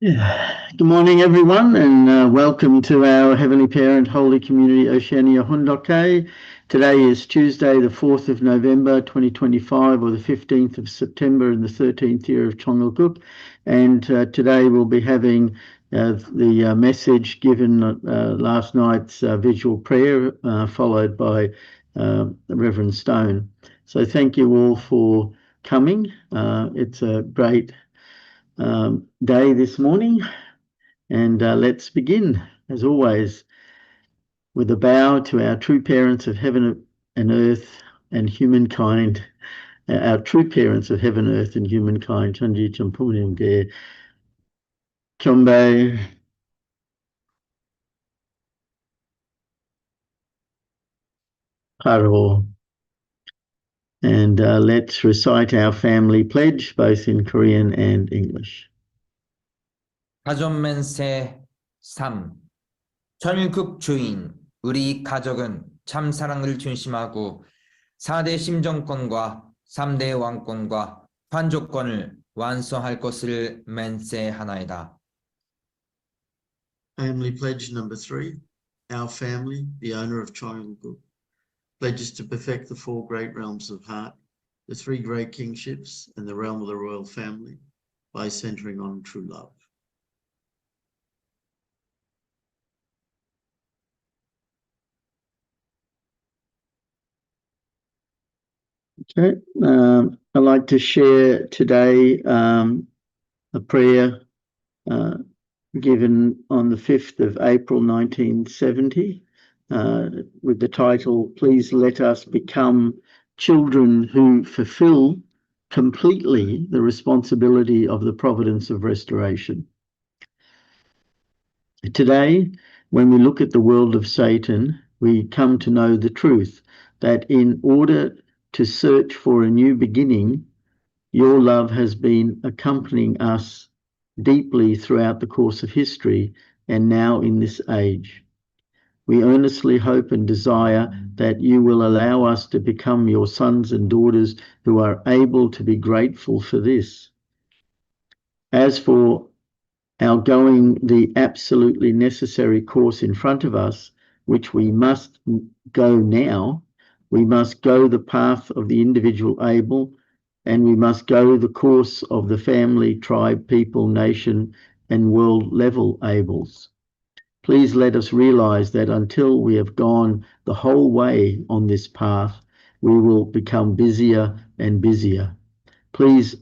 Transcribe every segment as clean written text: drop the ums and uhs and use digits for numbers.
Yeah. Good morning, everyone, and welcome to our Heavenly Parent Holy Community Oceania Hundoke. Today is Tuesday, the 4th of November 2025, or the 15th of September in the 13th year of Chongalguk. And today we'll be having the message given last night's visual prayer, followed by Reverend Stone. So thank you all for coming. It's a great day this morning, and let's begin, as always, with a bow to our true parents of heaven and earth and humankind, our true parents of heaven, earth, and humankind. Chanji Champunim Ge Kyombe. Paro. And let's recite our family pledge, both in Korean and English. 가존맨세 3. 전국 주인 우리 가족은 참 사랑을 중심하고 4대 심정권과 3대 왕권과 판조권을 완수할 것을 맹세하나이다. Family pledge number 3. Our family, the owner of Chongalguk, pledges to perfect the 4 great realms of heart, the 3 great kingships, and the realm of the royal family by centering on true love. Okay, I'd like to share today a prayer given on the 5th of April 1970 with the title, Please Let Us Become Children Who Fulfill Completely the Responsibility of the Providence of Restoration. Today, when we look at the world of Satan, we come to know the truth that in order to search for a new beginning, your love has been accompanying us deeply throughout the course of history and now in this age. We earnestly hope and desire that you will allow us to become your sons and daughters who are able to be grateful for this. As for our going the absolutely necessary course in front of us, which we must go now, we must go the path of the individual able, and we must go the course of the family, tribe, people, nation, and world level ables. Please let us realize that until we have gone the whole way on this path, we will become busier and busier. Please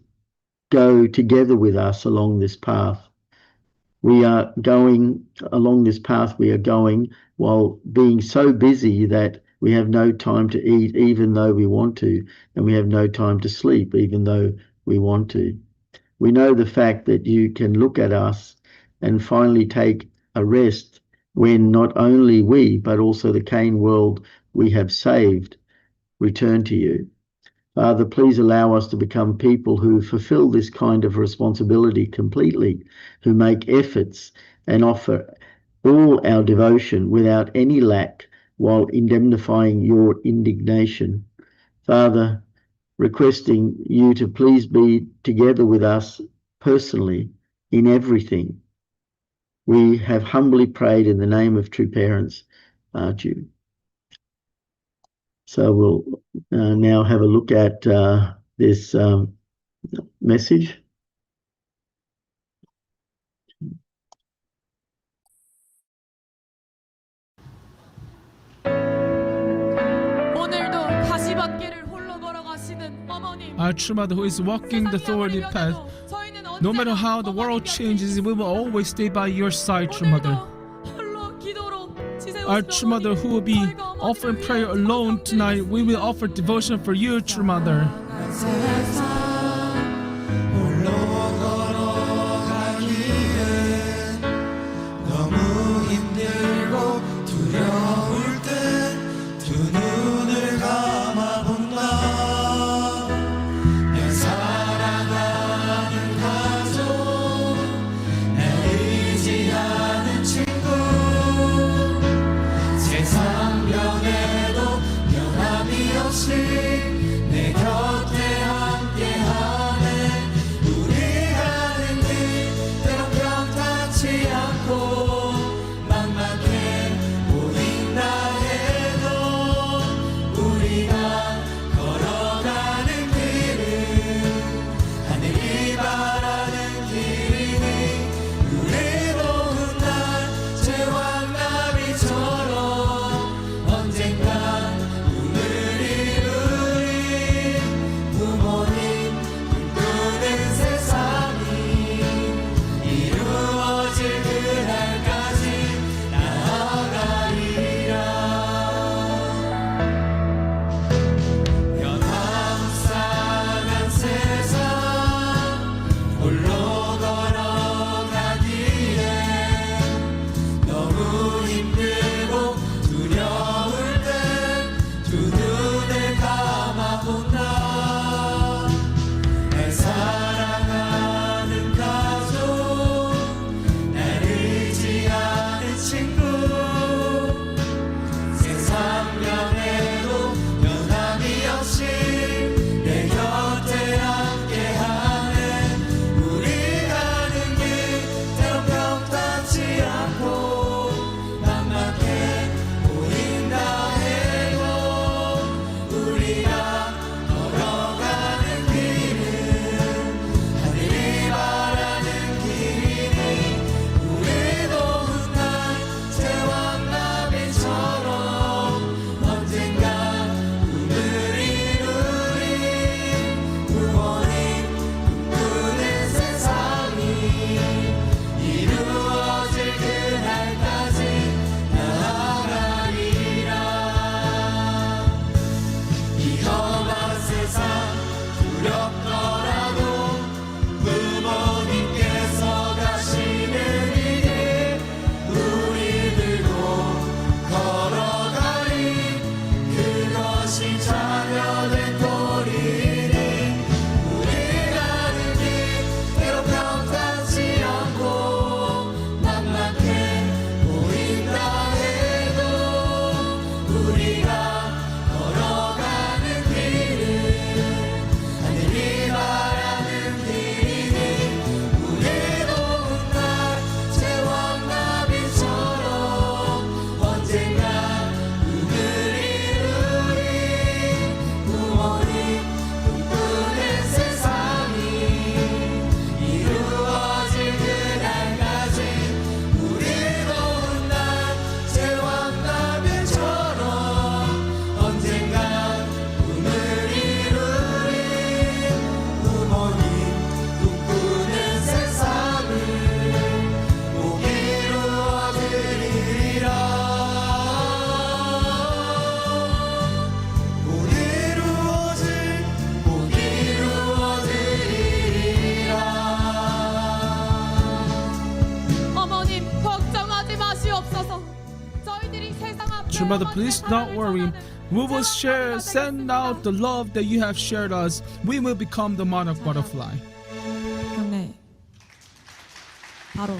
go together with us along this path. We are going along this path, we are going while being so busy that we have no time to eat even though we want to, and we have no time to sleep even though we want to. We know the fact that you can look at us and finally take a rest when not only we, but also the Cain world we have saved return to you. Father, please allow us to become people who fulfill this kind of responsibility completely, who make efforts and offer all our devotion without any lack, while indemnifying your indignation. Father, requesting you to please be together with us personally in everything. We have humbly prayed in the name of true parents, Jude. So we'll now have a look at this message. Our true mother who is walking the thorny path, no matter how the world changes, we will always stay by your side, true mother. Our true mother who will be offering prayer alone tonight, we will offer devotion for you, true mother. 내 곁에 함께 True Mother, please don't worry. We will send out the love that you have shared us. We will become the monarch butterfly. 경례 바로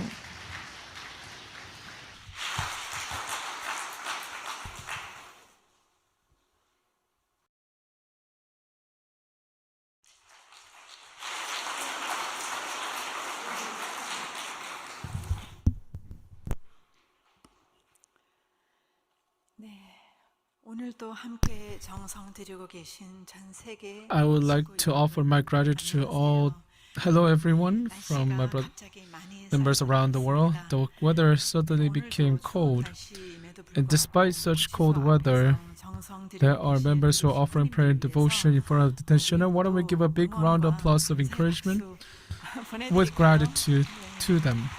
오늘도 함께 정성 들이고 계신 전 세계 I would like to offer my gratitude to all. Hello, everyone from my members around the world. The weather suddenly became cold, and despite such cold weather, there are members who are offering prayer and devotion in front of the tensioner. Why don't we give a big round of applause of encouragement with gratitude to them.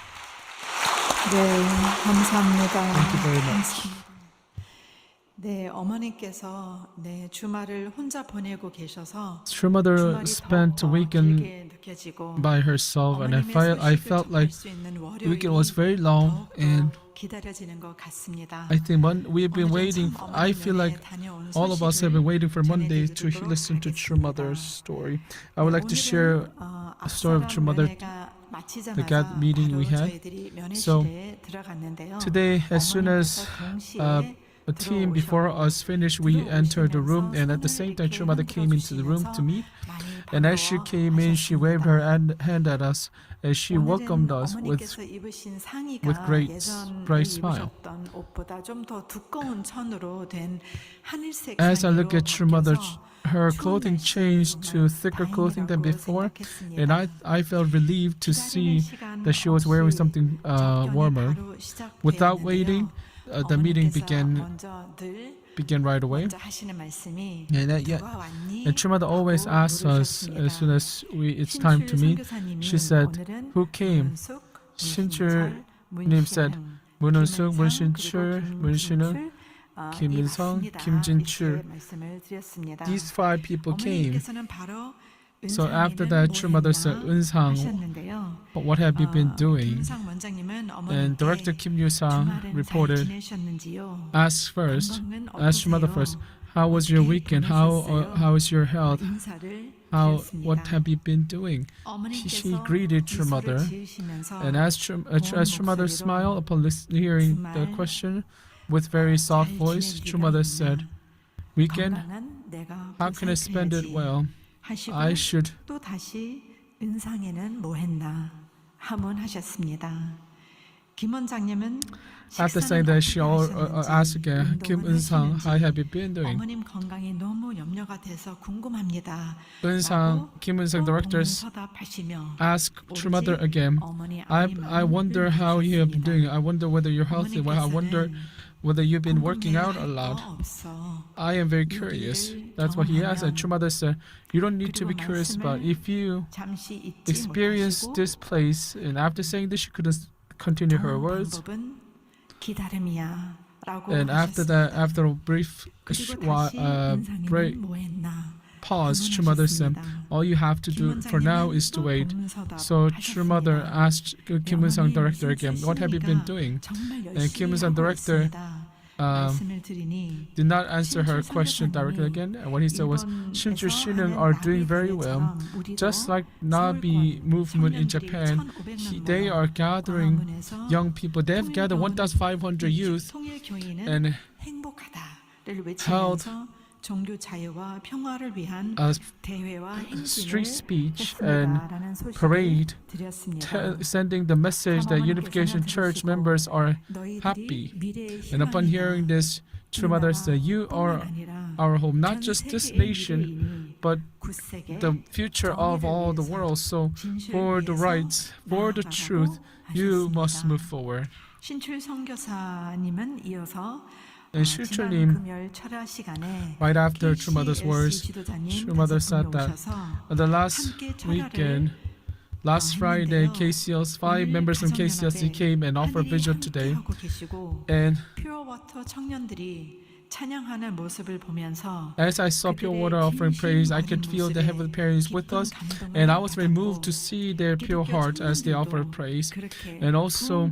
네, 감사합니다. Thank you very much. 네, 어머니께서 주말을 혼자 보내고 계셔서 True Mother 주말이 spent a 더 weekend 길게 느껴지고 by herself, and 어머님의 I 소식을 felt 접할 like 수 있는 the weekend was 월요일이 very long, and 더욱더 기다려지는 것 같습니다. I think we've been waiting. I feel like all of us have been waiting for Monday to listen to True Mother's story. I would like to share a story of True Mother, the GAD meeting we had. So today, as soon as a team before us finished, we entered the room, and at the same time, True Mother came into the room to meet. And as she came in, she waved her hand at us, and she welcomed us with great bright smile. As I look at True Mother, her clothing changed to thicker clothing than before, and I felt relieved to see that she was wearing something warmer. Without waiting, the meeting began right away. And True Mother always asks us as soon as it's time to meet. She said, "Who came?" 신출님 said, 문은숙, 문신출, 문신웅, 김인성, 김진출. These 5 people came. So after that, True Mother said, "Eun-sang, what have you been doing?" And Director Kim Yoo-sang reported, asked True Mother first, "How was your weekend? How is your health? What have you been doing?" She greeted True Mother, and as True Mother smiled upon hearing the question with very soft voice, True Mother said, "Weekend? How can I spend it well? I should." 또 다시 은상에는 뭐 했나 하문하셨습니다. 김 원장님은 After saying that, she asked again, "Kim Eun-sang, how have you been doing?" 어머님 건강이 너무 염려가 돼서 궁금합니다. Kim Eun-sang directors asked True Mother again, I wonder how you have been doing. I wonder whether you're healthy. I wonder whether you've been working out a lot. I am very curious. That's what he asked. And True Mother said, "You don't need to be curious about it. If you experience this place," and after saying this, she couldn't continue her words. And after that, after a brief pause, True Mother said, "All you have to do for now is to wait." So True Mother asked Kim Eun-sang director again, "What have you been doing?" And Kim Eun-sang director did not answer her question directly again. And what he said was, "Shinju Shinung are doing very well. Just like Nabi movement in Japan, they are gathering young people. They have gathered 1,500 youth and held a street speech and parade, sending the message that Unification Church members are happy." And upon hearing this, True Mother said, "You are our hope, not just this nation, but the future of all the world. So for the rights, for the truth, you must move forward." And Shulchu님, right after True Mother's words, True Mother said that the last weekend, last Friday, 5 members from KCLC came and offered vigil today. And 찬양하는 모습을 보면서 As I saw pure water offering praise, I could feel the heavenly parents with us, and I was very moved to see their pure heart as they offered praise. And also,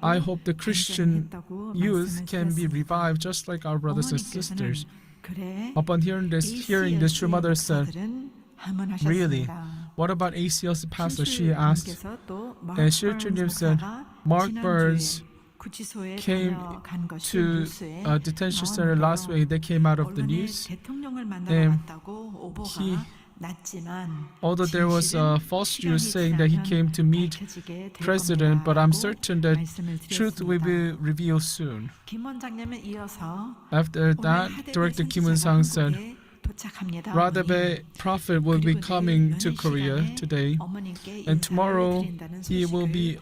I hope the Christian youth can be revived just like our brothers and sisters. Upon hearing this, True Mother said, "Really? What about ACL's pastor?" She asked. And Shirchunim said, Mark Burns came to a detention center last week. They came out of the news. Although there was a false news saying that he came to meet president, but I'm certain that truth will be revealed soon. After that, Director Kim Eun-sang said, Radebe Prophet will be coming to Korea today, and tomorrow he will be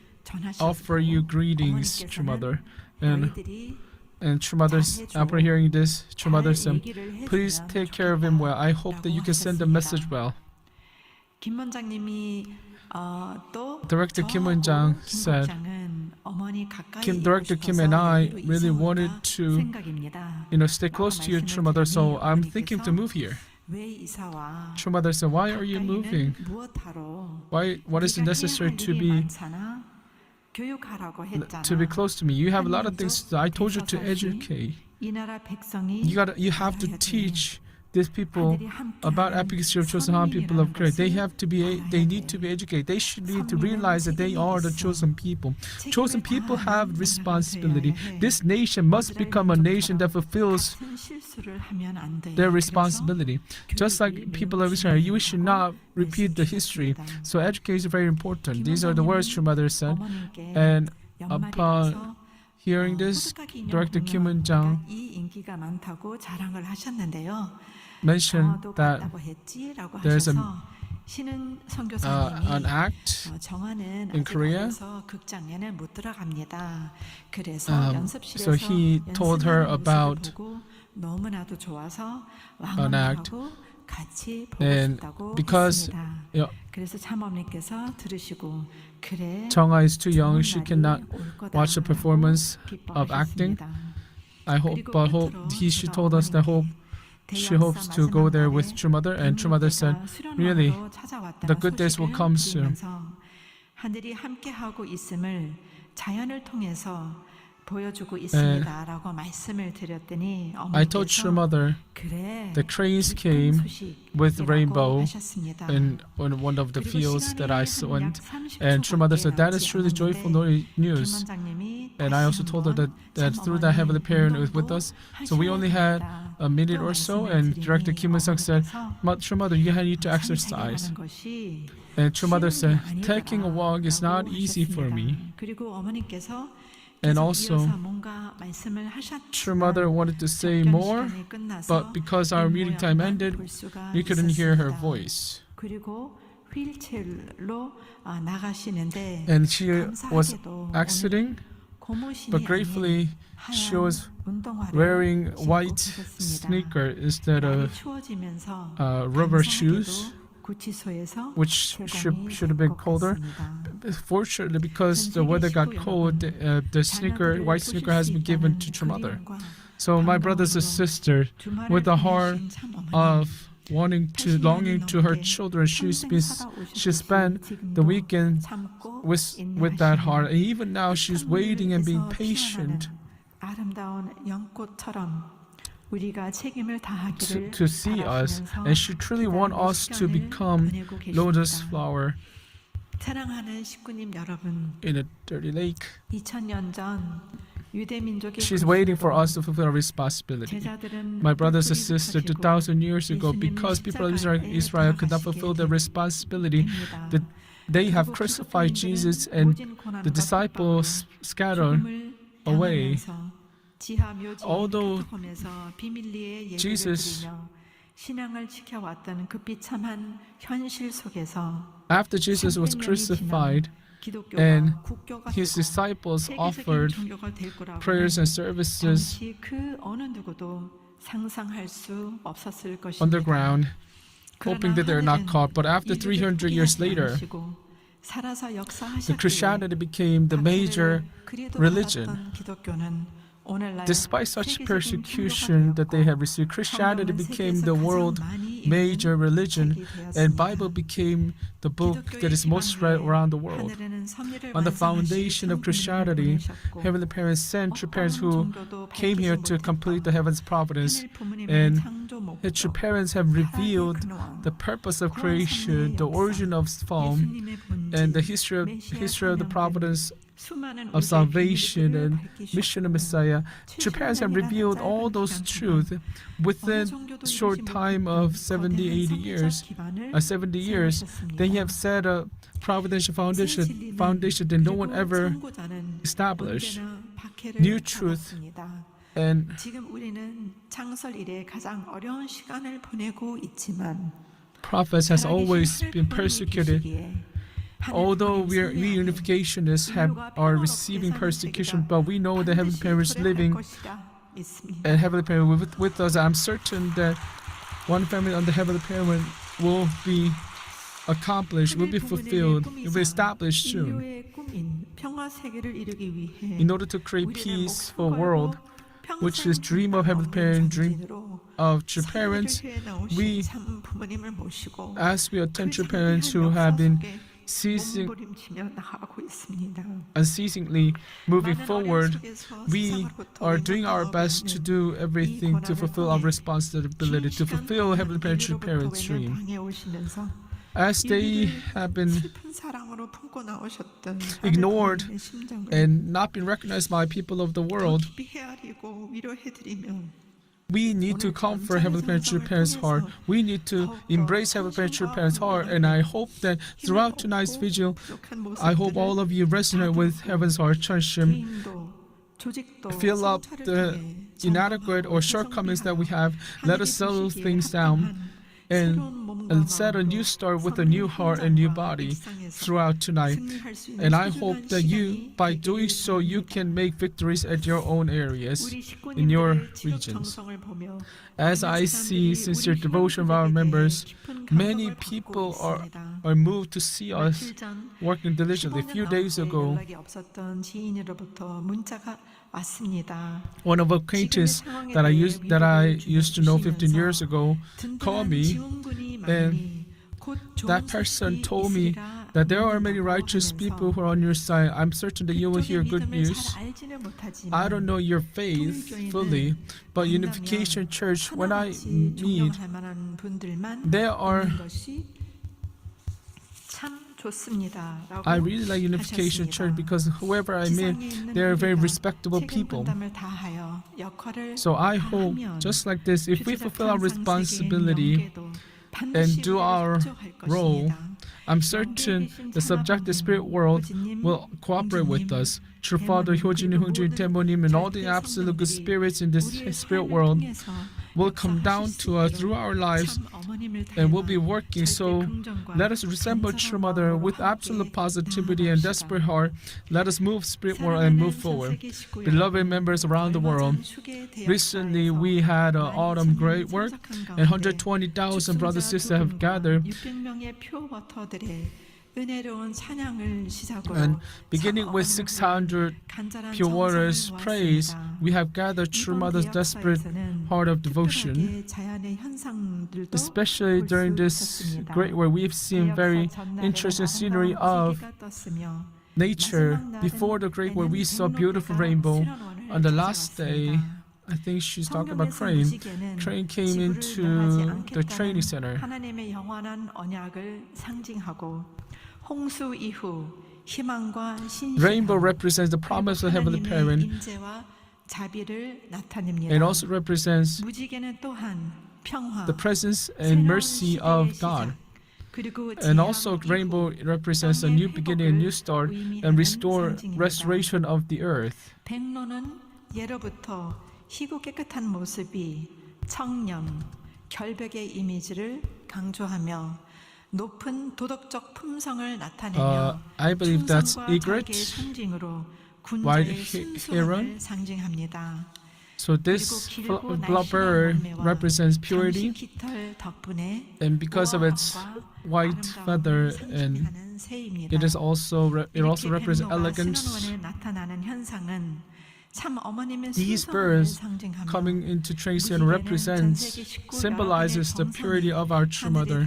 offer you greetings, True Mother. And True Mother, after hearing this, True Mother said, please take care of him well. I hope that you can send the message well. Director Kim Eun-jang said, Director Kim and I really wanted to, stay close to you, True Mother, so I'm thinking to move here. True Mother said, why are you moving? What is it necessary to be close to me? You have a lot of things to do. I told you to educate. You have to teach these people about efficacy of chosen Han people of Korea. They need to be educated. They should need to realize that they are the chosen people. Chosen people have responsibility. This nation must become a nation that fulfills their responsibility. Just like people of Israel, you should not repeat the history. So education is very important. These are the words True Mother said. And upon hearing this, Director Kim Eun-jang mentioned that there's an act in Korea. So he told her about an act, and because Chungha is too young, she cannot watch the performance of acting. She told us that she hopes to go there with True Mother, and True Mother said, really, the good days will come soon. And I told True Mother the cranes came with rainbow in one of the fields that I went, and True Mother said that is truly joyful news. And I also told her that through that Heavenly Parent was with us. So we only had a minute or so, and Director Kim Eun-sung said, True Mother, you need to exercise. And True Mother said, taking a walk is not easy for me. And also, True Mother wanted to say more, but because our meeting time ended, we couldn't hear her voice. And she was exiting, but gratefully she was wearing white sneaker instead of rubber shoes, which should have been colder. Fortunately, because the weather got cold, the white sneaker has been given to True Mother. So my brothers and sisters, with the heart of longing to her children, she spent the weekend with that heart. And even now, she's waiting and being patient to see us, and she truly wants us to become lotus flower in a dirty lake. She's waiting for us to fulfill our responsibility. My brothers and sisters, 2,000 years ago, because people of Israel could not fulfill their responsibility, that they have crucified Jesus, and the disciples scattered away. Although Jesus, after Jesus was crucified and his disciples offered prayers and services underground, hoping that they're not caught, but after 300 years later, the Christianity became the major religion. Despite such persecution that they had received, Christianity became the world major religion, and Bible became the book that is most read around the world. On the foundation of Christianity, Heavenly Parents sent true parents who came here to complete the heaven's providence, and the true parents have revealed the purpose of creation, the origin of form, and the history of the providence of salvation and mission of Messiah. True parents have revealed all those truths within a short time of 70 years. They have set a providential foundation that no one ever established. New truth. And prophets has always been persecuted. Although we reunificationists are receiving persecution, but we know the Heavenly Parents living and Heavenly Parent with us. I'm certain that one family on the Heavenly Parent will be accomplished, will be fulfilled, will be established soon. In order to create peaceful world, which is dream of Heavenly Parent, dream of true parents, as we attend true parents who have been unceasingly moving forward, we are doing our best to do everything to fulfill our responsibility, to fulfill Heavenly Parent true parents' dream. As they have been ignored and not been recognized by people of the world, we need to comfort Heavenly Parent true parents' heart. We need to embrace Heavenly Parent true parents' heart. And I hope that throughout tonight's vigil, I hope all of you resonate with Heaven's heart. Churchim, fill up the inadequate or shortcomings that we have. Let us settle things down and set a new start with a new heart and new body throughout tonight. And I hope that you, by doing so, you can make victories at your own areas, in your regions. As I see sincere devotion of our members, many people are moved to see us working diligently. A few days ago, one of acquaintance that I used to know 15 years ago called me, and that person told me that there are many righteous people who are on your side. I'm certain that you will hear good news. I don't know your faith fully, but Unification Church, when I meet, there are I really like Unification Church because whoever I meet, they are very respectable people. So I hope, just like this, if we fulfill our responsibility and do our role, I'm certain the subjective spirit world will cooperate with us. True Father, Hyojin, Hungjin, Temonim, and all the absolute good spirits in this spirit world will come down to us through our lives and will be working. So let us resemble True Mother with absolute positivity and desperate heart. Let us move spirit world and move forward. Beloved members around the world, recently we had an autumn great work, and 120,000 brothers and sisters have gathered. And beginning with 600 pure waters praise, we have gathered True Mother's desperate heart of devotion. Especially during this great work, we've seen very interesting scenery of nature. Before the great work, we saw beautiful rainbow. On the last day, I think she's talking about Crane. Crane came into the training center. Rainbow represents the promise of Heavenly Parent and also represents the presence and mercy of God. And also rainbow represents a new beginning, a new start, and restoration of the earth. 희고 깨끗한 모습이 청렴, 결백의 이미지를 강조하며 높은 도덕적 품성을 나타내며 I believe that's egret, white heron. 상징합니다. So this bird represents purity, and because of its white feather, and it also represents elegance. 참 어머님의 These 순수함을 birds 상징하며 coming into Tracy 우리 represents, 전 세계 19 symbolizes the 여러분의 purity of our true mother.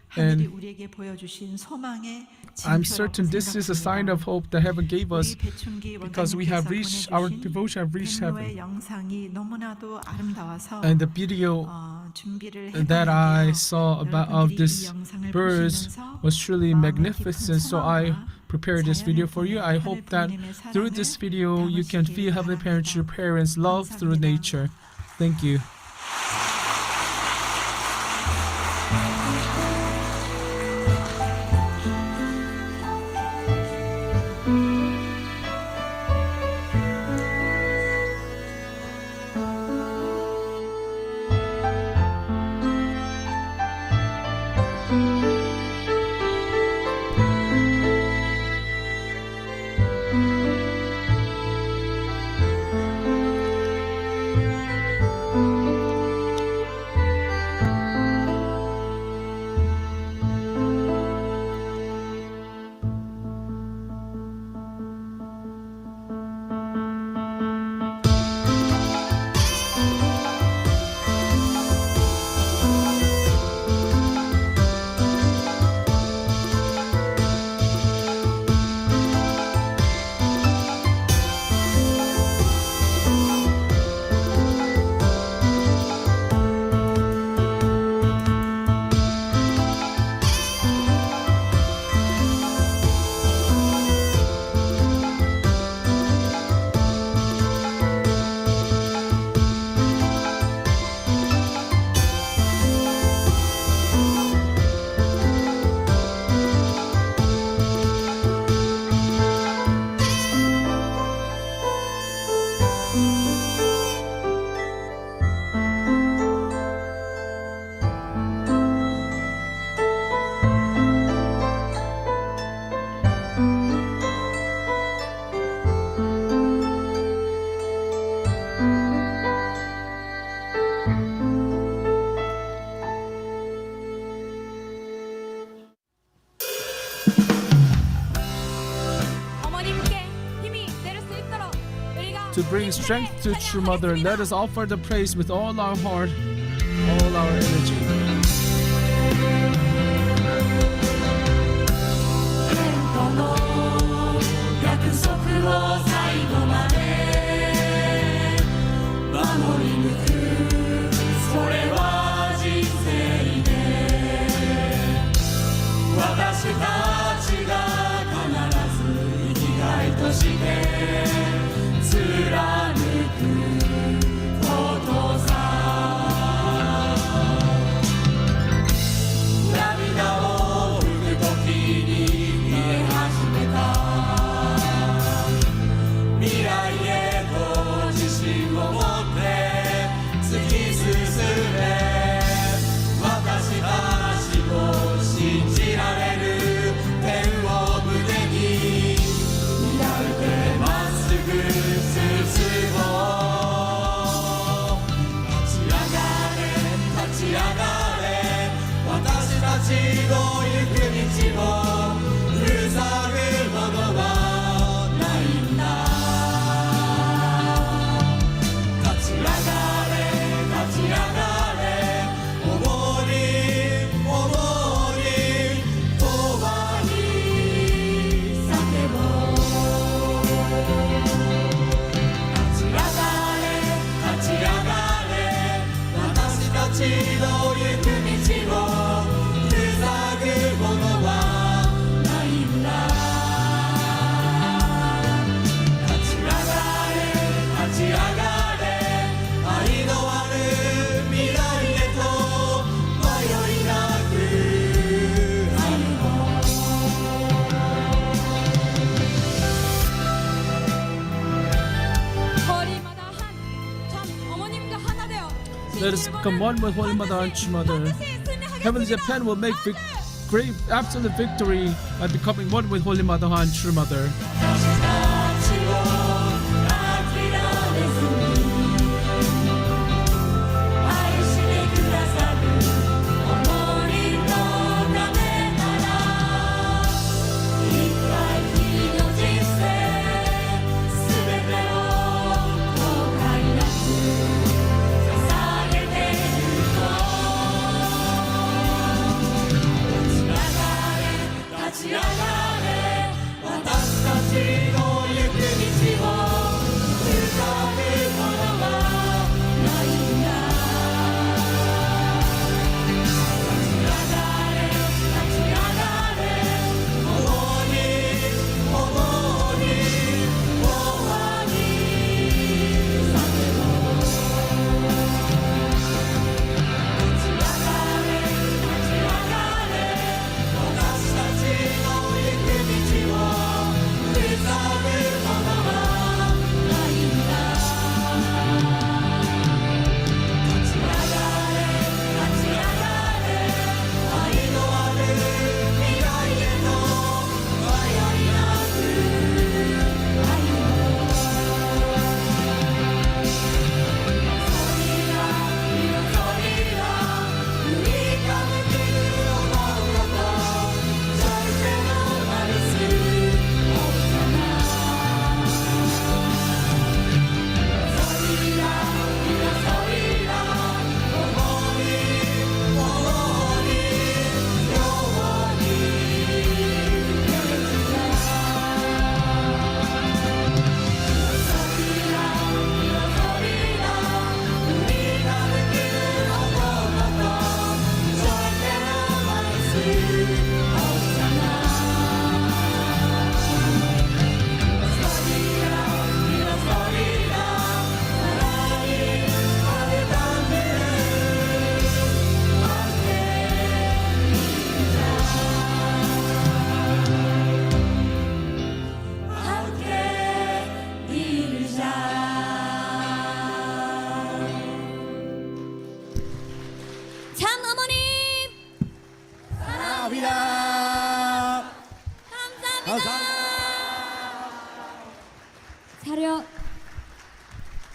하늘이 우리에게 보여주신 소망의 I'm 징표라고 certain this is a sign of 생각합니다. hope that heaven gave us 우리 배춘기 because we have reached, our 원장님께서 devotion have reached heaven. 벤로의 영상이 너무나도 아름다워서 And the video 준비를 that I 해봤는데요. saw about of 여러분들이 this 이 영상을 birds 보시면서 was truly 마음의 magnificent. 깊은 So I 소망과 prepared this video for you. I 하늘 hope that 부모님의 through 사랑을 this video you can feel Heavenly Parents, your 바랍니다. parents' love through 감사합니다. nature. Thank you. To bring strength to true mother, let us offer the praise with all our heart, all our energy. Let us become one with Holy Mother and True Mother. Heavenly Japan will make great absolute victory by becoming one with Holy Mother and True Mother.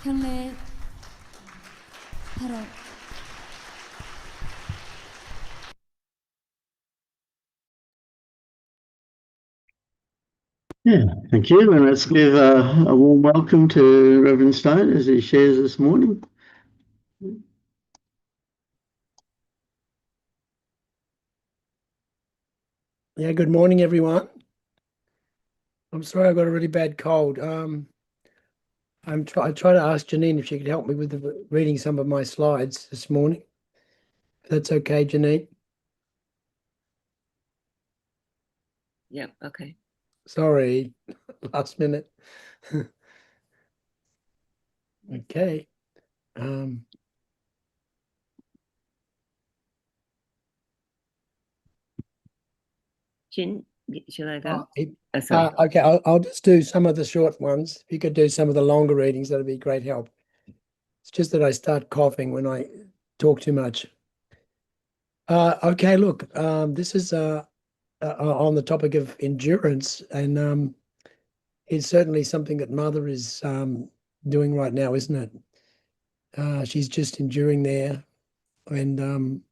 향내 8월 Yeah, thank you. And let's give a warm welcome to Reverend Stone as he shares this morning. Yeah, good morning, everyone. I'm sorry I got a really bad cold. I try to ask Janine if she could help me with reading some of my slides this morning. If that's okay, Janine. Yeah, okay. Sorry, last minute. Okay. Jin, shall I go? Oh, Sorry. okay, I'll just do some of the short ones. If you could do some of the longer readings, that'd be great help. It's just that I start coughing when I talk too much. Okay, look, this is on the topic of endurance, and it's certainly something that Mother is doing right now, isn't it? She's just enduring there, and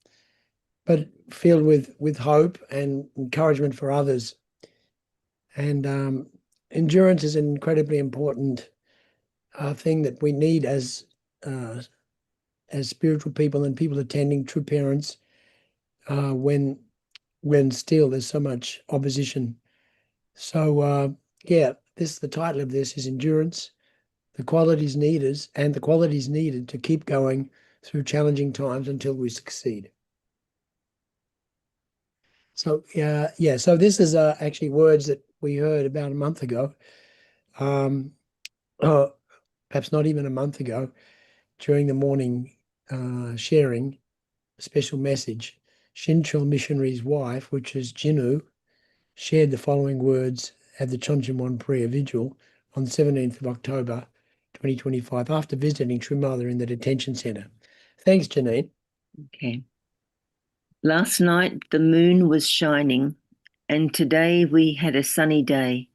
but filled with hope and encouragement for others. And endurance is an incredibly important thing that we need as spiritual people and people attending true parents when still there's so much opposition. So yeah, the title of this is Endurance, the qualities needed to keep going through challenging times until we succeed. So yeah. So this is actually words that we heard about a month ago. Perhaps not even a month ago, during the morning sharing special message. Shinchul missionary's wife, which is Jinu, shared the following words at the Chonjimon prayer vigil on the 17th of October 2025 after visiting True Mother in the detention centre. Thanks, Janine. Okay. Last night the moon was shining, and today we had a sunny day.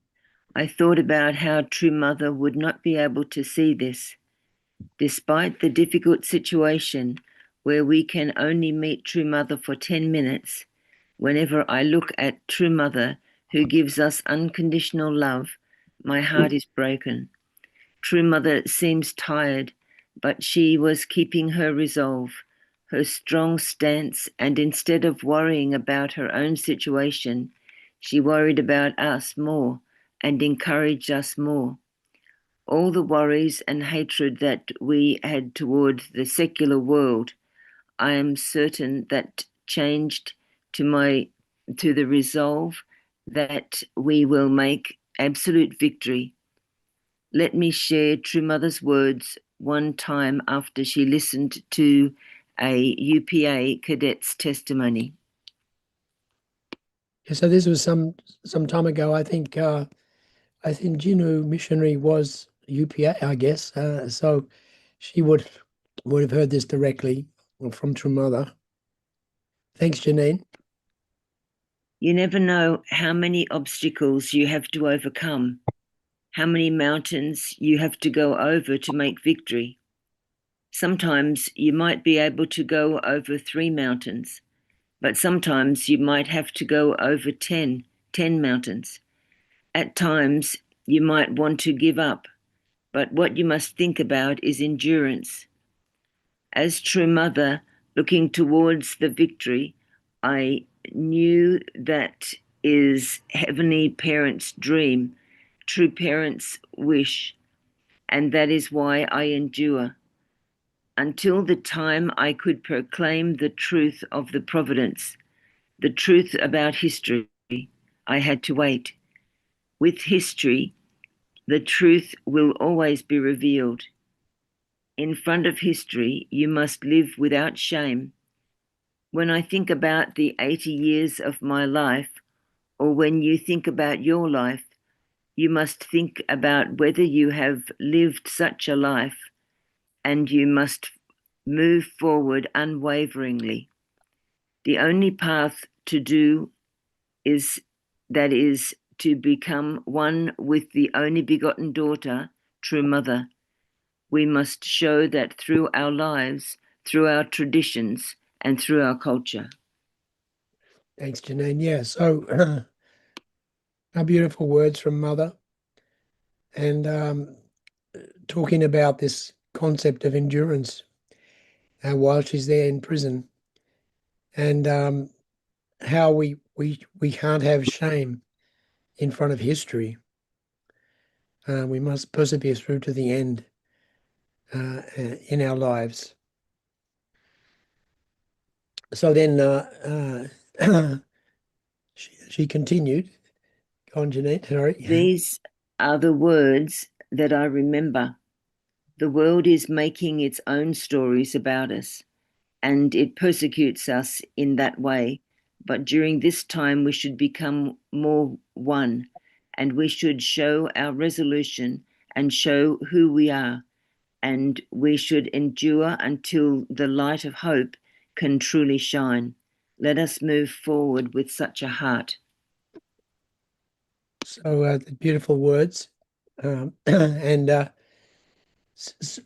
I thought about how True Mother would not be able to see this, despite the difficult situation where we can only meet True Mother for 10 minutes. Whenever I look at True Mother, who gives us unconditional love, my heart is broken. True Mother seems tired, but she was keeping her resolve, her strong stance, and instead of worrying about her own situation, she worried about us more and encouraged us more. All the worries and hatred that we had toward the secular world, I am certain that changed to the resolve that we will make absolute victory. Let me share True Mother's words one time after she listened to a UPA cadet's testimony. Yeah, so this was some time ago. I think Jinu missionary was UPA, I guess. So she would have heard this directly from True Mother. Thanks, Janine. You never know how many obstacles you have to overcome, how many mountains you have to go over to make victory. Sometimes you might be able to go over 3 mountains, but sometimes you might have to go over 10 mountains. At times, you might want to give up, but what you must think about is endurance. As True Mother, looking towards the victory, I knew that is Heavenly Parents' dream, True Parents' wish, and that is why I endure. Until the time I could proclaim the truth of the providence, the truth about history, I had to wait. With history, the truth will always be revealed. In front of history, you must live without shame. When I think about the 80 years of my life, or when you think about your life, you must think about whether you have lived such a life, and you must move forward unwaveringly. The only path to do is to become one with the only begotten daughter, True Mother. we must show that through our lives, through our traditions, and through our culture. Thanks, Janine. Yeah, so our beautiful words from Mother, and talking about this concept of endurance while she's there in prison, and how we can't have shame in front of history. We must persevere through to the end in our lives. So then she continued. Go on, Janine, sorry. These are the words that I remember. The world is making its own stories about us, and it persecutes us in that way. But during this time, we should become more one, and we should show our resolution and show who we are, and we should endure until the light of hope can truly shine. Let us move forward with such a heart. So the beautiful words, and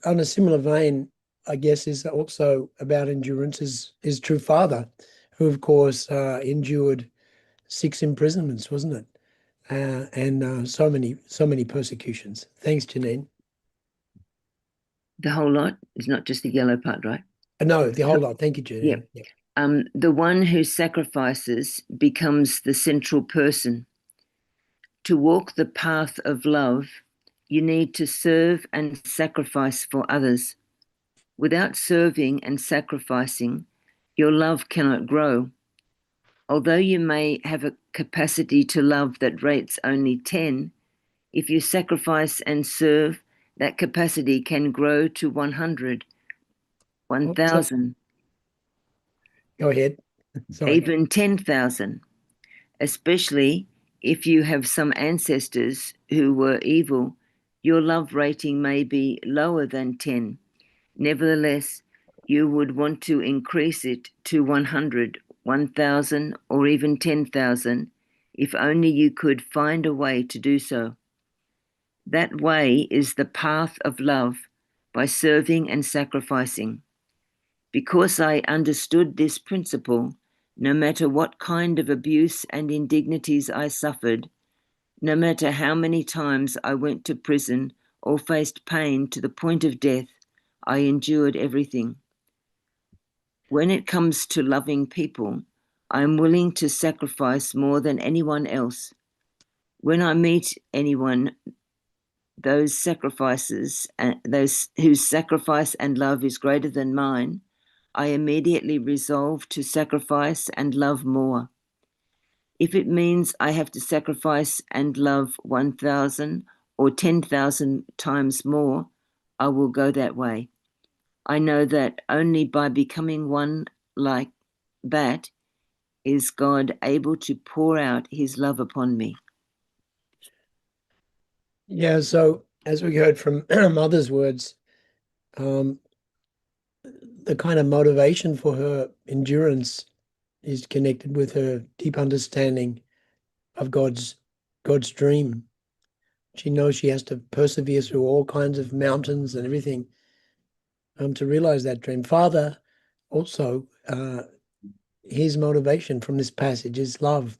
on a similar vein, I guess, is also about endurance is True Father, who of course endured 6 imprisonments, wasn't it? And so many persecutions. Thanks, Janine. The whole lot is not just the yellow part, right? No, the whole lot. Thank you, Janine. Yeah. The one who sacrifices becomes the central person. To walk the path of love, you need to serve and sacrifice for others. Without serving and sacrificing, your love cannot grow. Although you may have a capacity to love that rates only 10, if you sacrifice and serve, that capacity can grow to 100, 1,000. Go ahead. Sorry. Even 10,000, especially if you have some ancestors who were evil. Your love rating may be lower than 10. Nevertheless, you would want to increase it to 100, 1,000, or even 10,000, if only you could find a way to do so. That way is the path of love, by serving and sacrificing. Because I understood this principle, no matter what kind of abuse and indignities I suffered, no matter how many times I went to prison or faced pain to the point of death, I endured everything. When it comes to loving people, I am willing to sacrifice more than anyone else. When I meet anyone, those whose sacrifice and love is greater than mine, I immediately resolve to sacrifice and love more. If it means I have to sacrifice and love 1,000 or 10,000 times more, I will go that way. I know that only by becoming one like that is God able to pour out his love upon me. Yeah, so as we heard from Mother's words, the kind of motivation for her endurance is connected with her deep understanding of God's dream. She knows she has to persevere through all kinds of mountains and everything to realize that dream. Father also, his motivation from this passage is love.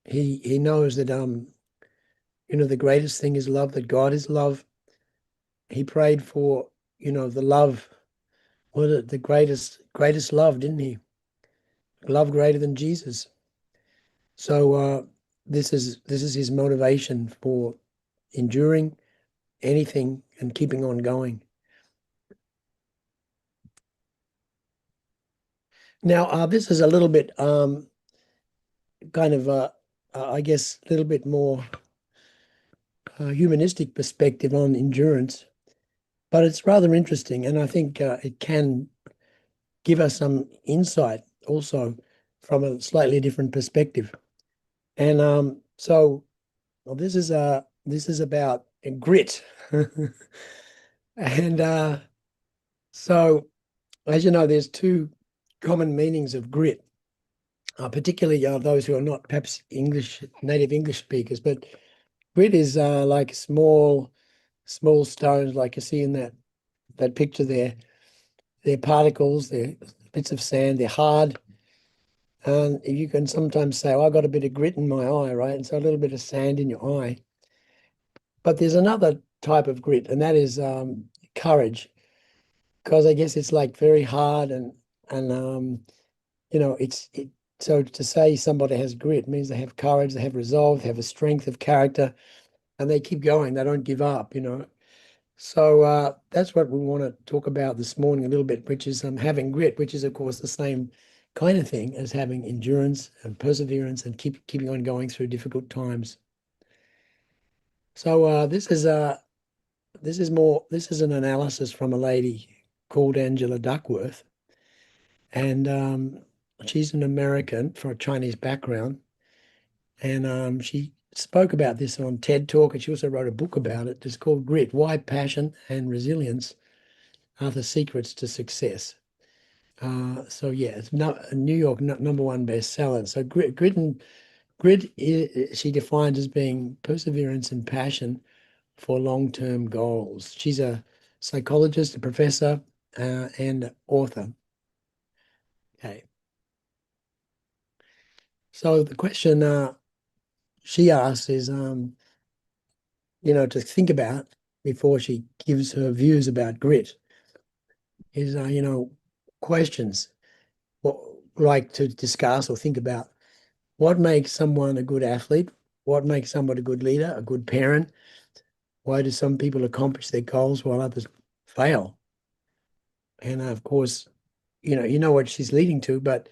He knows that the greatest thing is love, that God is love. He prayed for, the love, the greatest love, didn't he? Love greater than Jesus. So this is his motivation for enduring anything and keeping on going. Now, this is a little bit kind of, I guess, a little bit more humanistic perspective on endurance, but it's rather interesting, and I think it can give us some insight also from a slightly different perspective. And so, well, this is about grit, and so, as you know, there's 2 common meanings of grit, particularly those who are not perhaps native English speakers, but grit is like a small small stones like you see in that picture there. They're particles, they're bits of sand, they're hard. And you can sometimes say, oh, I got a bit of grit in my eye, right? And so a little bit of sand in your eye. But there's another type of grit, and that is courage, because I guess it's like very hard and you know, so to say somebody has grit means they have courage, they have resolve, they have a strength of character, and they keep going. They don't give up, you know. So that's what we want to talk about this morning a little bit, which is having grit, which is of course the same kind of thing as having endurance and perseverance and keeping on going through difficult times. So this is an analysis from a lady called Angela Duckworth, and she's an American from a Chinese background, and she spoke about this on TED Talk, and she also wrote a book about it. It's called Grit: Why Passion and Resilience Are the Secrets to Success. So yeah, it's a New York #1 bestseller. So grit she defines as being perseverance and passion for long-term goals. She's a psychologist, a professor, and author. Okay. So the question she asks is, you know, to think about before she gives her views about grit is, you know, questions like to discuss or think about what makes someone a good athlete, what makes someone a good leader, a good parent. Why do some people accomplish their goals while others fail? And of course, you know what she's leading to, but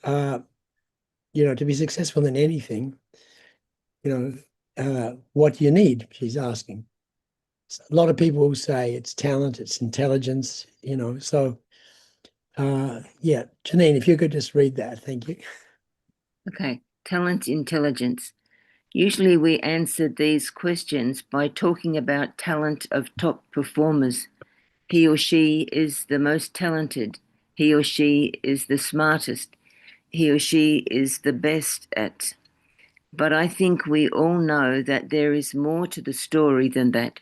you know, to be successful in anything, you know, what do you need? She's asking. A lot of people will say it's talent, it's intelligence, you know. So yeah, Janine, if you could just read that, thank you. Okay, talent, intelligence. Usually we answer these questions by talking about talent of top performers. He or she is the most talented. He or she is the smartest. He or she is the best at. But I think we all know that there is more to the story than that.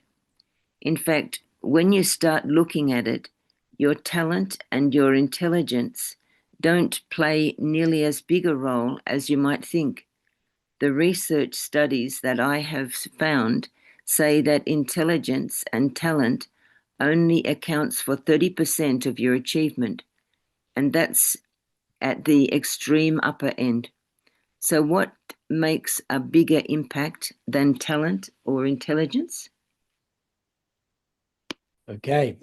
In fact, when you start looking at it, your talent and your intelligence don't play nearly as big a role as you might think. The research studies that I have found say that intelligence and talent only accounts for 30% of your achievement, and that's at the extreme upper end. So what makes a bigger impact than talent or intelligence? Okay.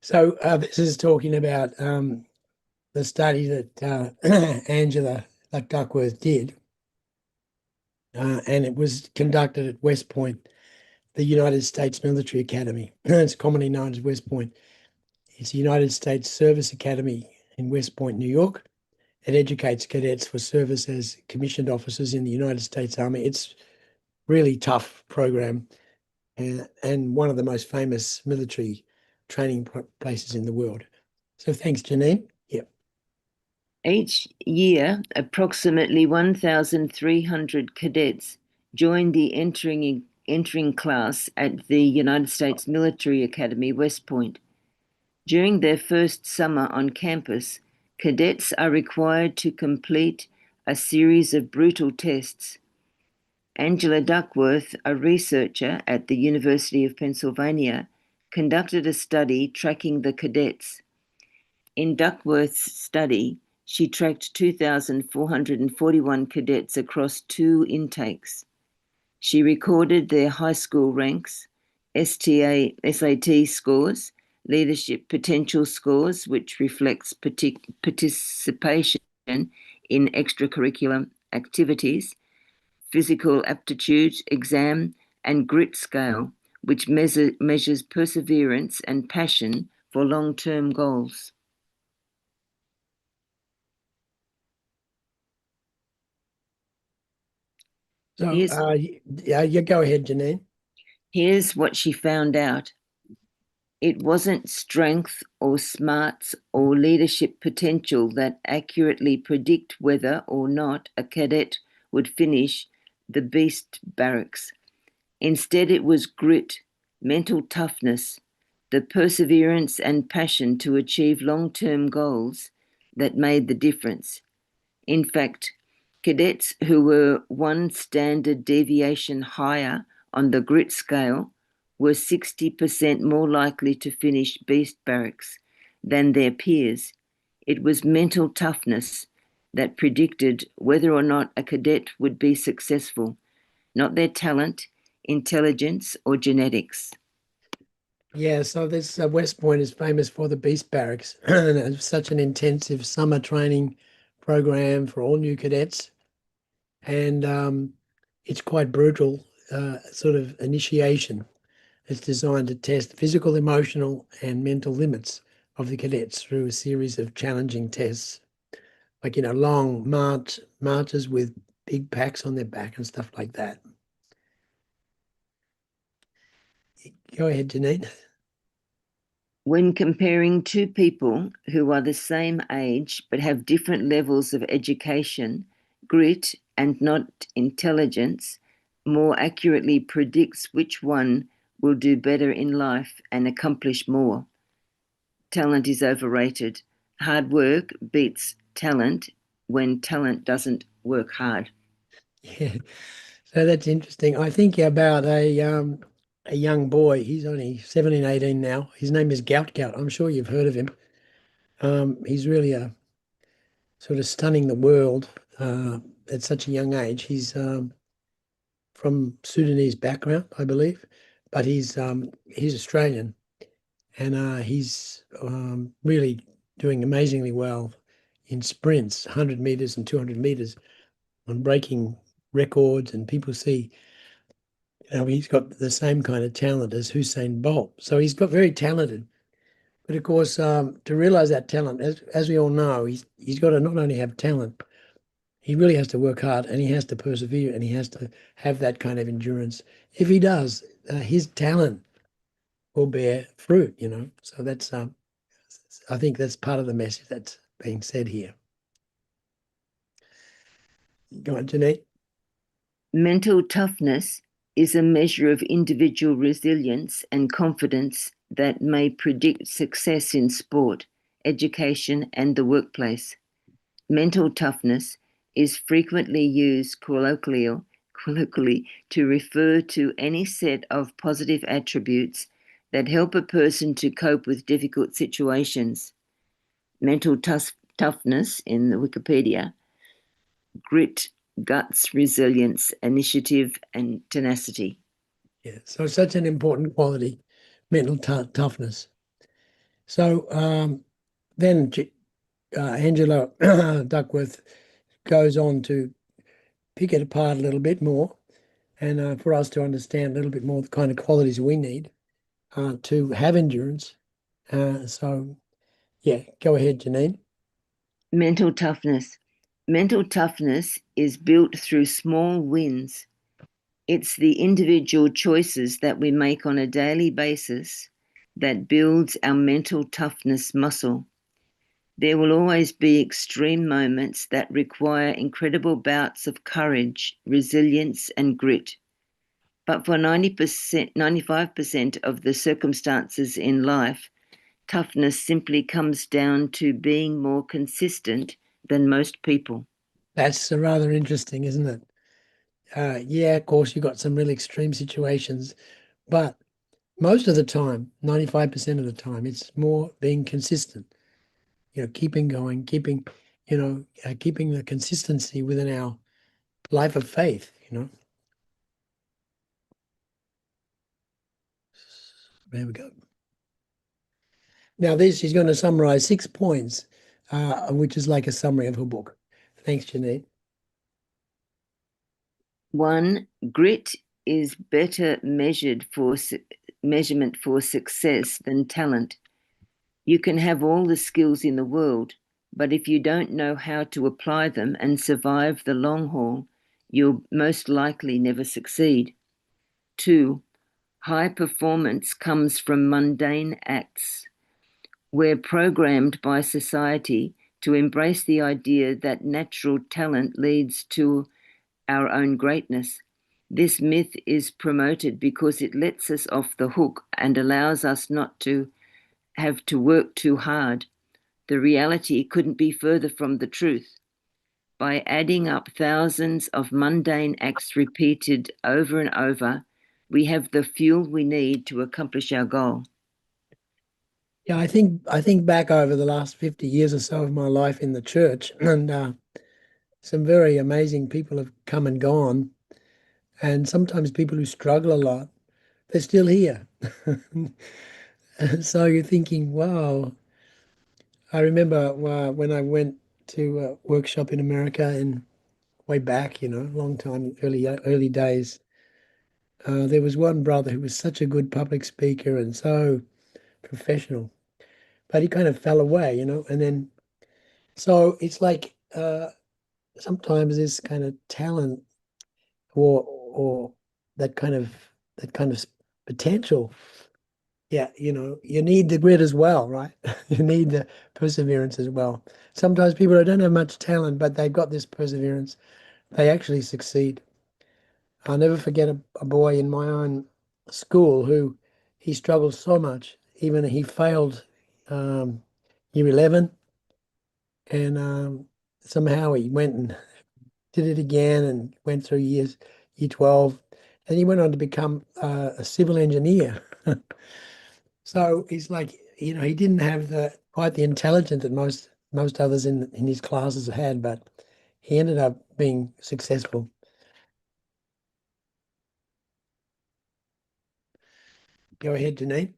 So this is talking about the study that Angela Duckworth did, and it was conducted at West Point, the United States Military Academy. It's commonly known as West Point. It's the United States Service Academy in West Point, New York. It educates cadets for service as commissioned officers in the United States Army. It's really tough program, and one of the most famous military training places in the world. So thanks, Janine. Yep. Each year, approximately 1,300 cadets join the entering class at the United States Military Academy, West Point. During their first summer on campus, cadets are required to complete a series of brutal tests. Angela Duckworth, a researcher at the University of Pennsylvania, conducted a study tracking the cadets. In Duckworth's study, she tracked 2,441 cadets across 2 intakes. She recorded their high school ranks, SAT scores, leadership potential scores, which reflects participation in extracurricular activities, physical aptitude exam, and grit scale, which measures perseverance and passion for long-term goals. So yeah, you go ahead, Janine. Here's what she found out. It wasn't strength or smarts or leadership potential that accurately predict whether or not a cadet would finish the beast barracks. Instead, it was grit, mental toughness, the perseverance and passion to achieve long-term goals that made the difference. In fact, cadets who were one standard deviation higher on the grit scale were 60% more likely to finish beast barracks than their peers. It was mental toughness that predicted whether or not a cadet would be successful, not their talent, intelligence, or genetics. Yeah, so this West Point is famous for the Beast Barracks. And it's such an intensive summer training program for all new cadets. And it's quite brutal sort of initiation. It's designed to test physical, emotional, and mental limits of the cadets through a series of challenging tests, like, long marches with big packs on their back and stuff like that. Go ahead, Janine. When comparing two people who are the same age but have different levels of education, grit, and not intelligence more accurately predicts which one will do better in life and accomplish more. Talent is overrated. Hard work beats talent when talent doesn't work hard. Yeah, so that's interesting. I think about a young boy. He's only 17, 18 now. His name is Gout. I'm sure you've heard of him. He's really a sort of stunning the world at such a young age. He's from Sudanese background, I believe, but he's Australian, and he's really doing amazingly well in sprints, 100 meters and 200 meters, on breaking records, and people see he's got the same kind of talent as Usain Bolt. So he's got very talented. But of course, to realize that talent, as we all know, he's got to not only have talent, he really has to work hard, and he has to persevere, and he has to have that kind of endurance. If he does, his talent will bear fruit, So that's, I think that's part of the message that's being said here. Go on, Janine. Mental toughness is a measure of individual resilience and confidence that may predict success in sport, education, and the workplace. Mental toughness is frequently used colloquially to refer to any set of positive attributes that help a person to cope with difficult situations. Mental toughness in the Wikipedia, grit, guts, resilience, initiative, and tenacity. Yeah, so such an important quality, mental toughness. So then Angela Duckworth goes on to pick it apart a little bit more, and for us to understand a little bit more the kind of qualities we need to have endurance. So, yeah, go ahead, Janine. Mental toughness. Mental toughness is built through small wins. It's the individual choices that we make on a daily basis that builds our mental toughness muscle. There will always be extreme moments that require incredible bouts of courage, resilience, and grit. But for 95% of the circumstances in life, toughness simply comes down to being more consistent than most people. That's rather interesting, isn't it? Yeah, of course, you've got some really extreme situations, but most of the time, 95% of the time, it's more being consistent. Keeping going, keeping the consistency within our life of faith. There we go. Now, she's going to summarize 6 points, which is like a summary of her book. Thanks, Janine. 1, grit is better measurement for success than talent. You can have all the skills in the world, but if you don't know how to apply them and survive the long haul, you'll most likely never succeed. 2, high performance comes from mundane acts. We're programmed by society to embrace the idea that natural talent leads to our own greatness. This myth is promoted because it lets us off the hook and allows us not to have to work too hard. The reality couldn't be further from the truth. By adding up thousands of mundane acts repeated over and over, we have the fuel we need to accomplish our goal. Yeah, I think back over the last 50 years or so of my life in the church, and some very amazing people have come and gone. And sometimes people who struggle a lot, they're still here. So you're thinking, wow. I remember when I went to a workshop in America and way back, long time, early days. There was one brother who was such a good public speaker and so professional, but he kind of fell away, and then so it's like sometimes this kind of talent or that kind of potential. Yeah, you need the grit as well, right? You need the perseverance as well. Sometimes people who don't have much talent, but they've got this perseverance, they actually succeed. I'll never forget a boy in my own school who he struggled so much. Even he failed year 11, and somehow he went and did it again and went through year 12, and he went on to become a civil engineer. So he's like, he didn't have quite the intelligence that most others in his classes had, but he ended up being successful. Go ahead, Janine.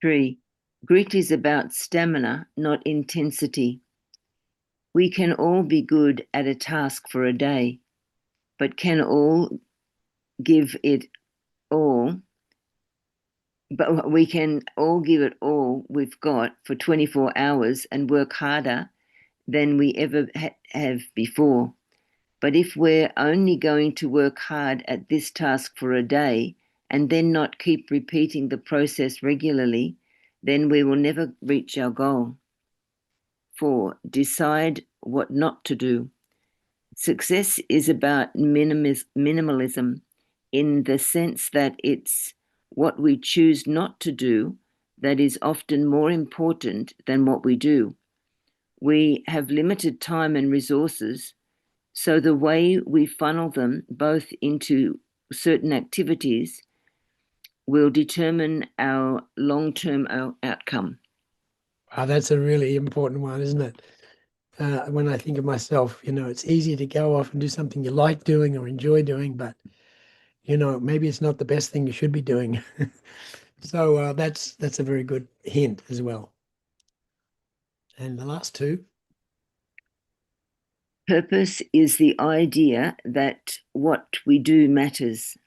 3. Grit is about stamina, not intensity. We can all be good at a task for a day, but can all give it all. But we can all give it all we've got for 24 hours and work harder than we ever have before. But if we're only going to work hard at this task for a day and then not keep repeating the process regularly, then we will never reach our goal. 4. Decide what not to do. Success is about minimalism in the sense that it's what we choose not to do that is often more important than what we do. We have limited time and resources, so the way we funnel them both into certain activities will determine our long-term outcome. Wow, that's a really important one, isn't it? When I think of myself, it's easy to go off and do something you like doing or enjoy doing, but maybe it's not the best thing you should be doing. So that's a very good hint as well. And the last two. Purpose is the idea that what we do matters.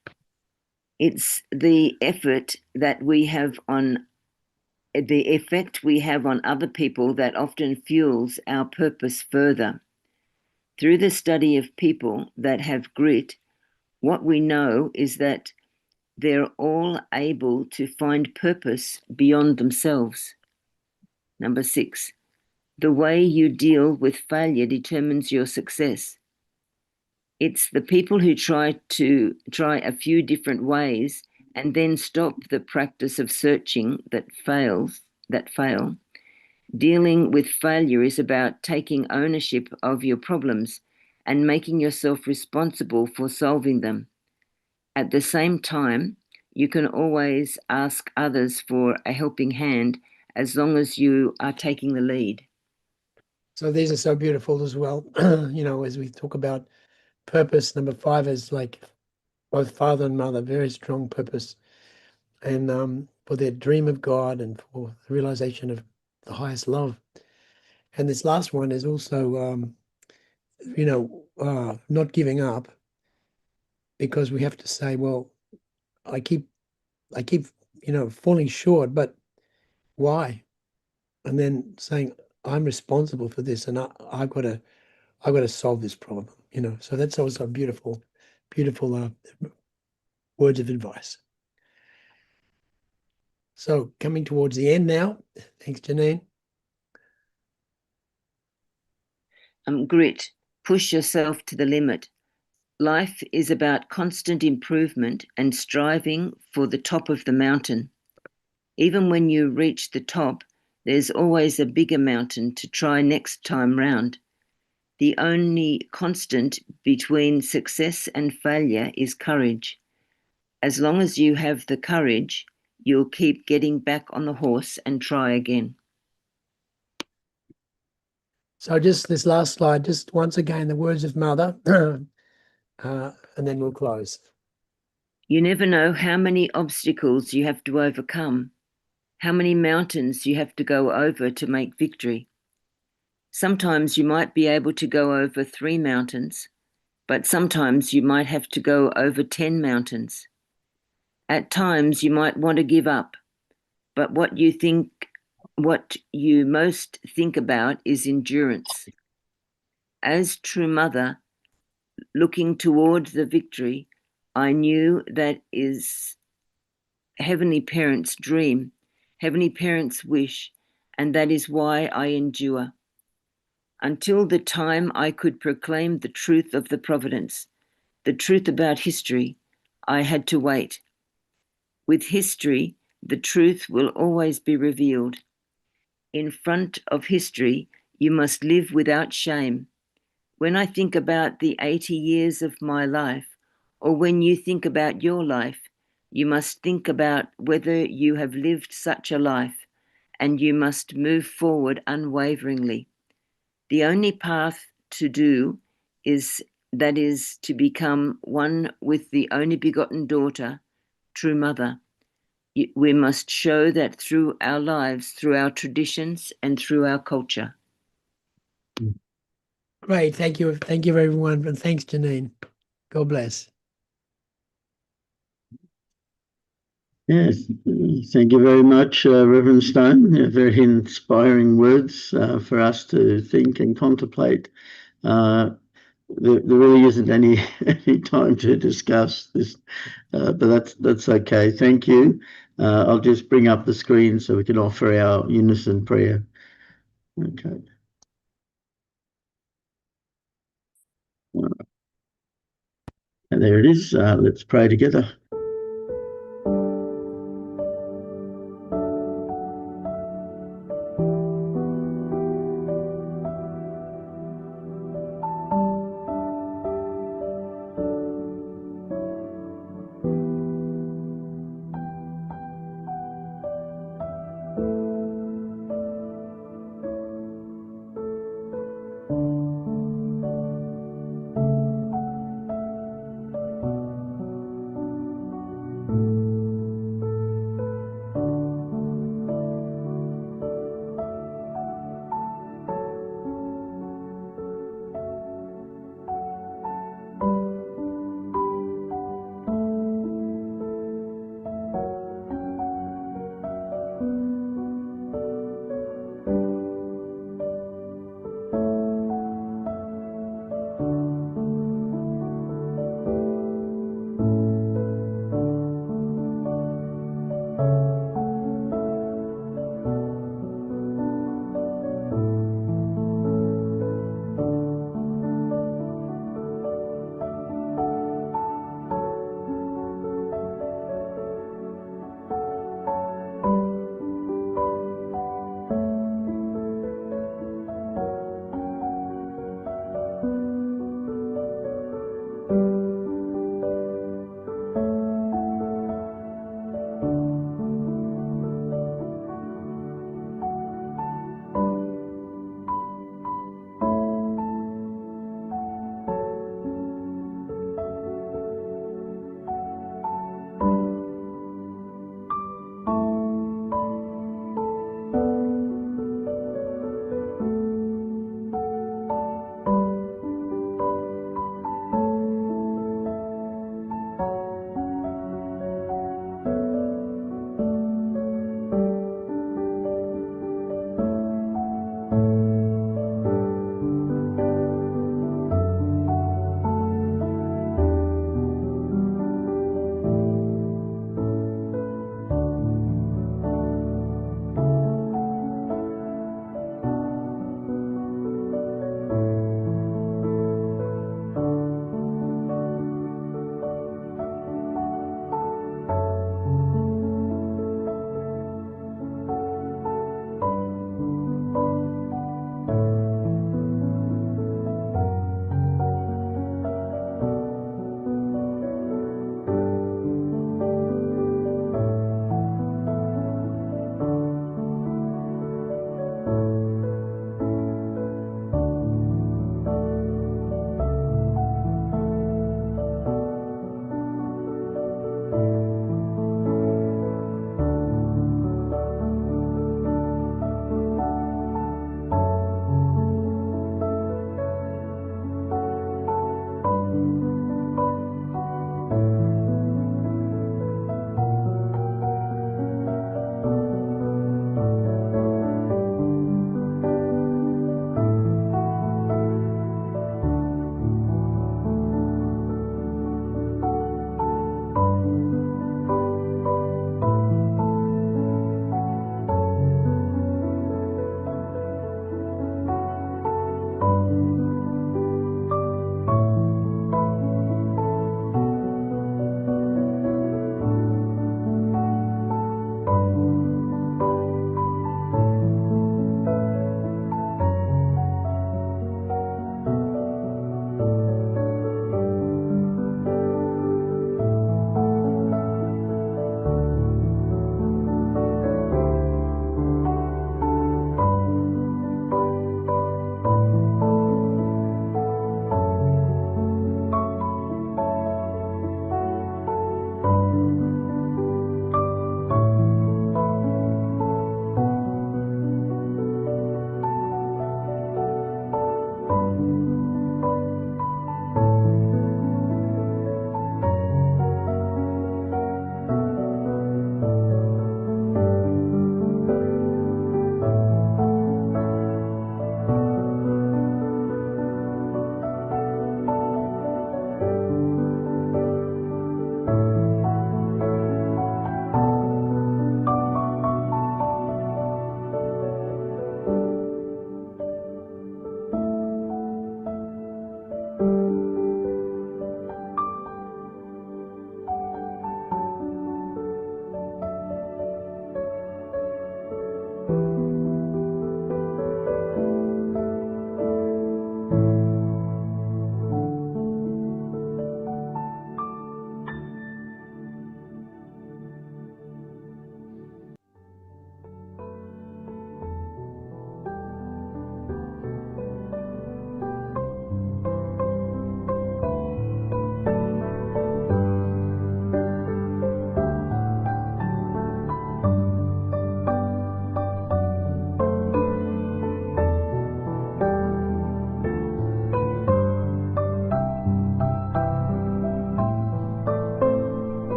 It's the effort that we have on the effect we have on other people that often fuels our purpose further. Through the study of people that have grit, what we know is that they're all able to find purpose beyond themselves. Number 6, the way you deal with failure determines your success. It's the people who try a few different ways and then stop the practice of searching that fail. Dealing with failure is about taking ownership of your problems and making yourself responsible for solving them. At the same time, you can always ask others for a helping hand as long as you are taking the lead. So these are so beautiful as well. As we talk about purpose, number 5 is like both father and mother, very strong purpose, and for their dream of God and for the realization of the highest love. And this last one is also, not giving up, because we have to say, well, I keep, falling short, but why? And then saying, I'm responsible for this, and I've got to solve this problem. So that's also beautiful words of advice. So coming towards the end now. Thanks, Janine. Grit, push yourself to the limit. Life is about constant improvement and striving for the top of the mountain. Even when you reach the top, there's always a bigger mountain to try next time round. The only constant between success and failure is courage. As long as you have the courage, you'll keep getting back on the horse and try again. So just this last slide, just once again, the words of Mother, and then we'll close. You never know how many obstacles you have to overcome, how many mountains you have to go over to make victory. Sometimes you might be able to go over 3 mountains, but sometimes you might have to go over 10 mountains. At times you might want to give up, but what you most think about is endurance. As true mother, looking toward the victory, I knew that is Heavenly Parents' dream, Heavenly Parents' wish, and that is why I endure. Until the time I could proclaim the truth of the providence, the truth about history, I had to wait. With history, the truth will always be revealed. In front of history, you must live without shame. When I think about the 80 years of my life, or when you think about your life, you must think about whether you have lived such a life, and you must move forward unwaveringly. The only path to do is to become one with the only begotten daughter, true mother. We must show that through our lives, through our traditions, and through our culture. Great. Thank you. Thank you, everyone. And thanks, Janine. God bless. Yes, thank you very much, Reverend Stone. Very inspiring words for us to think and contemplate. There really isn't any time to discuss this, but that's okay. Thank you. I'll just bring up the screen so we can offer our unison prayer. Okay. And there it is. Let's pray together.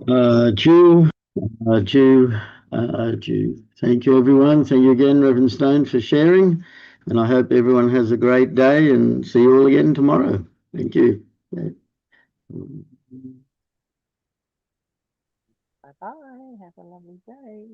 Jew. Thank you, everyone. Thank you again, Reverend Stone, for sharing. And I hope everyone has a great day and see you all again tomorrow. Thank you. Bye-bye. Have a lovely day.